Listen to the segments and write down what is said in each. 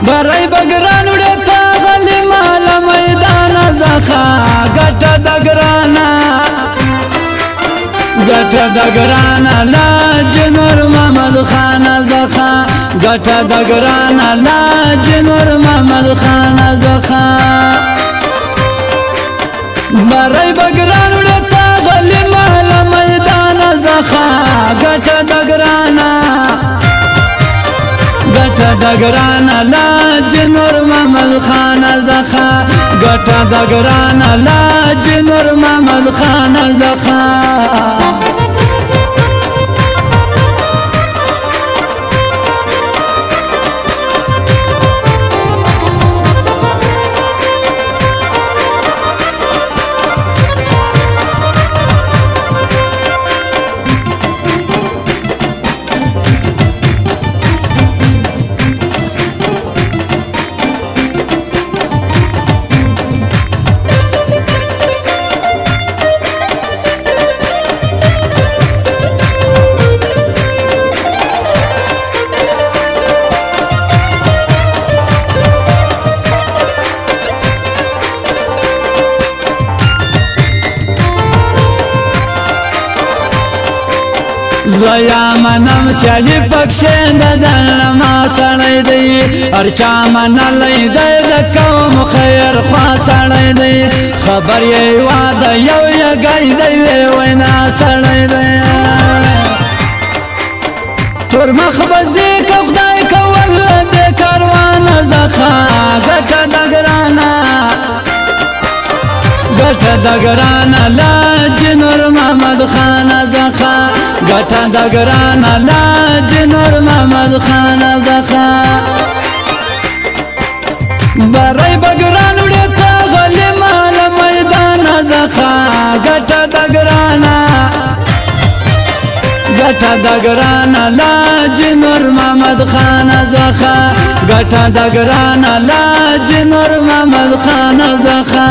برای بگران وړتا غلی مال میدان زخا ګټه د ګرانا ګټه د ګرانا لا جنور محمد خان زخا ګټه د ګرانا لا جنور محمد خان زخا برای بگران وړتا غلی مال میدان زخا ګټه د ګرانا ګټه د ګرانا لا جنور محمد خان زخا ګټه د ګرانا لا جنور محمد خان زخا زویا منم سیاهی پکشند دلما سړی دی ارچا منلی دی د قوم خیر خوا سړی دی خبر یې واده یو یګی دی وینا سړی دی تور مخ بزی که خدای کول د کاروان زخا ګټه د ګرانا ګټه د ګرانا لا جنور محمد خان زخا ګټه د ګرانا لا جنور محمد خان زخا برای بګران وړتا غلی مال میدان زخا ګټه د ګرانا ګټه د ګرانا لا جنور محمد خان زخا ګټه د ګرانا لا جنور محمد خان زخا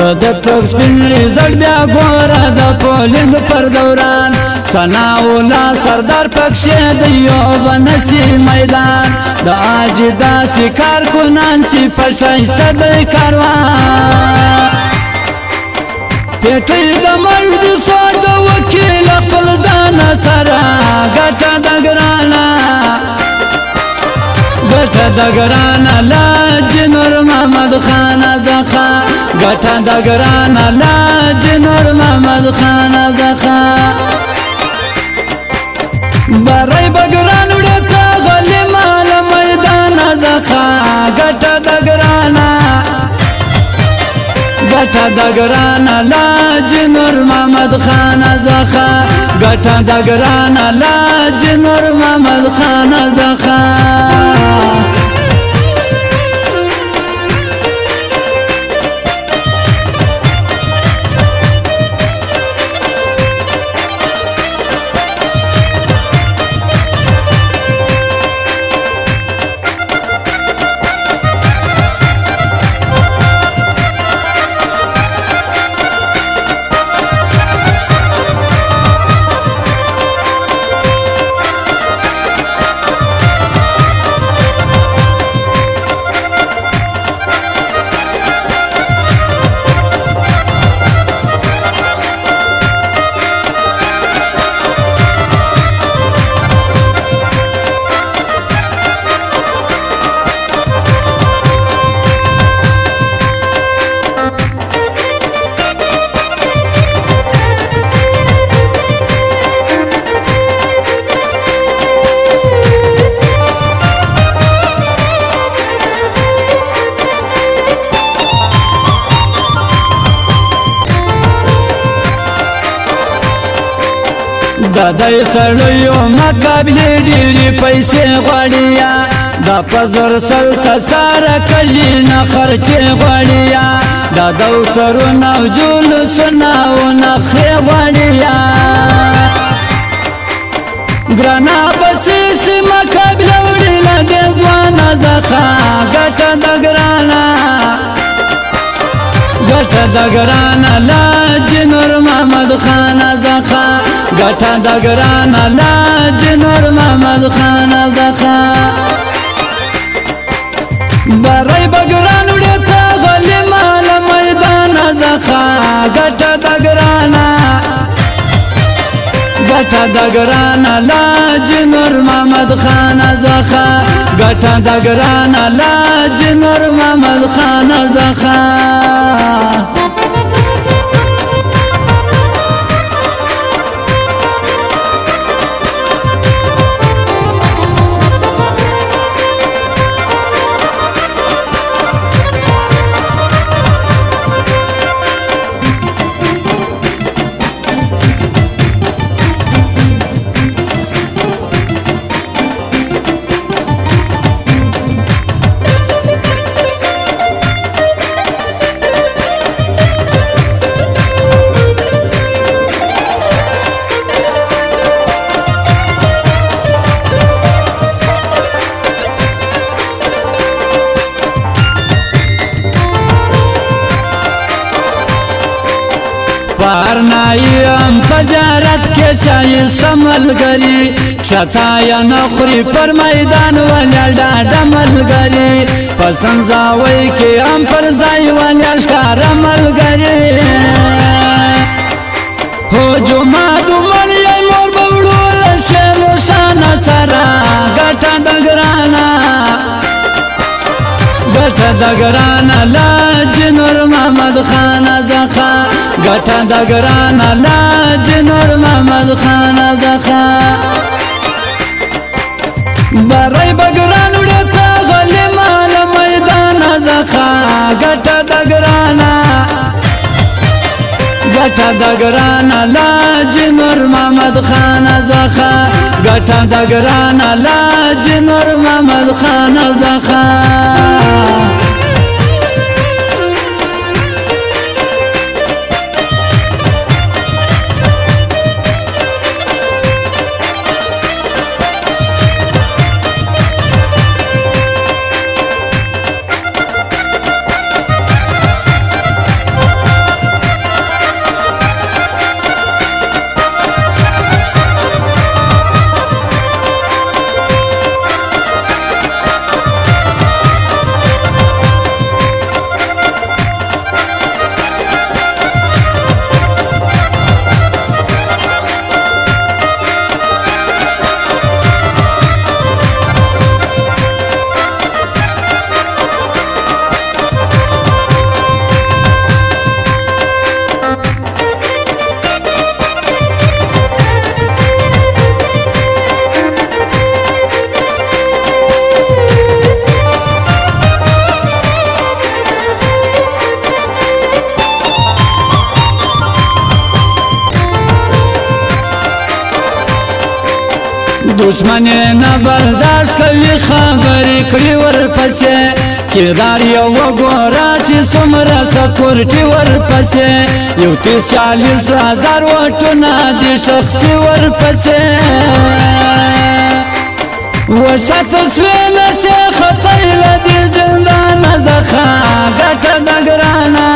ته د تک سپین رزق بیا ګوره د پولینګ پر دوران ثناءالله سردار پکښې د یو بنسي میدان د عاجدا سکار کنان سی فشایسته د کاروان پیټی د مرد سود د وکیل خپل ځان سره ګټه د ګرانا ګټه د ګرانا لا جنور محمد خان زخا ګټه د ګرانا لا جنور محمد خان زخا برای بګران وړتا غلی مال میدان زخا ګټه د ګرانا ګټه د ګرانا لا جنور محمد خان زخا ګټه د ګرانا لا جنور محمد خان زخا د دې سړیو مقابلې ډېرې پیسې غواړي یا دا پزر سلطه ساره کژي نه خرچې غواړي یا دا دفترونه او جلوسونه او نخرې غواړي یا ګرانه بسیسي مقابله وړي له دې ځوانه څخه ګټه د ګرانه ګټه د ګرانه لاج نور محمد خان څخه ګټه د ګرانه لاج نور محمد خان څخه برای بګران وړي ته غلي مال میدان څخه ګټه د ګرانه ګټه د ګرانه لاج نور محمد خان څخه ګټه د ګرانه لاج نور محمد خان څخه پارنایم پزارت کې شایسته ملګری شتا یا نخوري پر میدان ولاړ ډاډه ملګری پسند زاوی کې هم پر ځای ولاړ ښکاره ملګری هو جمعه دومره مور به وړو له شعر شانه سره ګټه د ګرانه ګټه د ګرانه لاج نور محمد خان څخه ګټه د ګرانه لاج نور محمد خان څخه برای بګران وړي ته غلي مال میدان څخه ګټه د ګرانه ګټه د ګرانه لاج نور محمد خان څخه ګټه د ګرانه لاج نور محمد خان څخه دشمن نه برداشت کوي خبرې کړي ورپسې کردار یو وګوره چې څومره سکورټي ورپسې یو 40,000 وټونه دي شخصي ورپسې وشت سوینه سي خطر له دې زندان څخه ګټه د ګرانه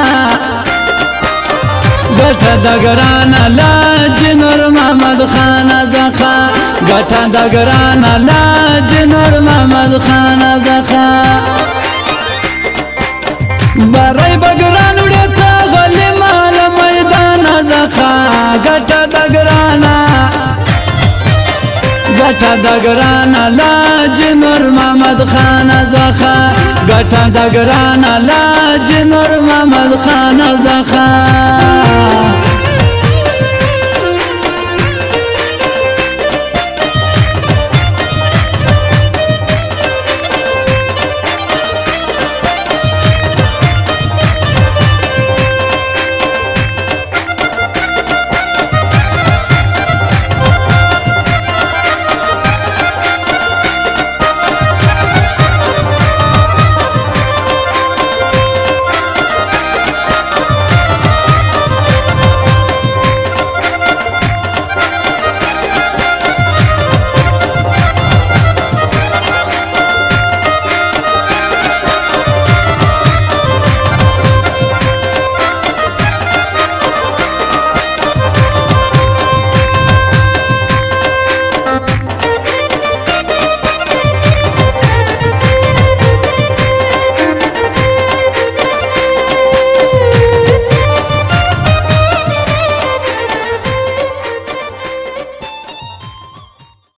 ګټه د ګرانه لاج نور محمد خان څخه ګټه د ګرانه لاج نور محمد خان څخه برای بګران وړي ته غلي مال میدان څخه ګټه د ګرانه ګټه د ګرانه لاج نور محمد خان څخه ګټه د ګرانه لاج نور محمد خان څخه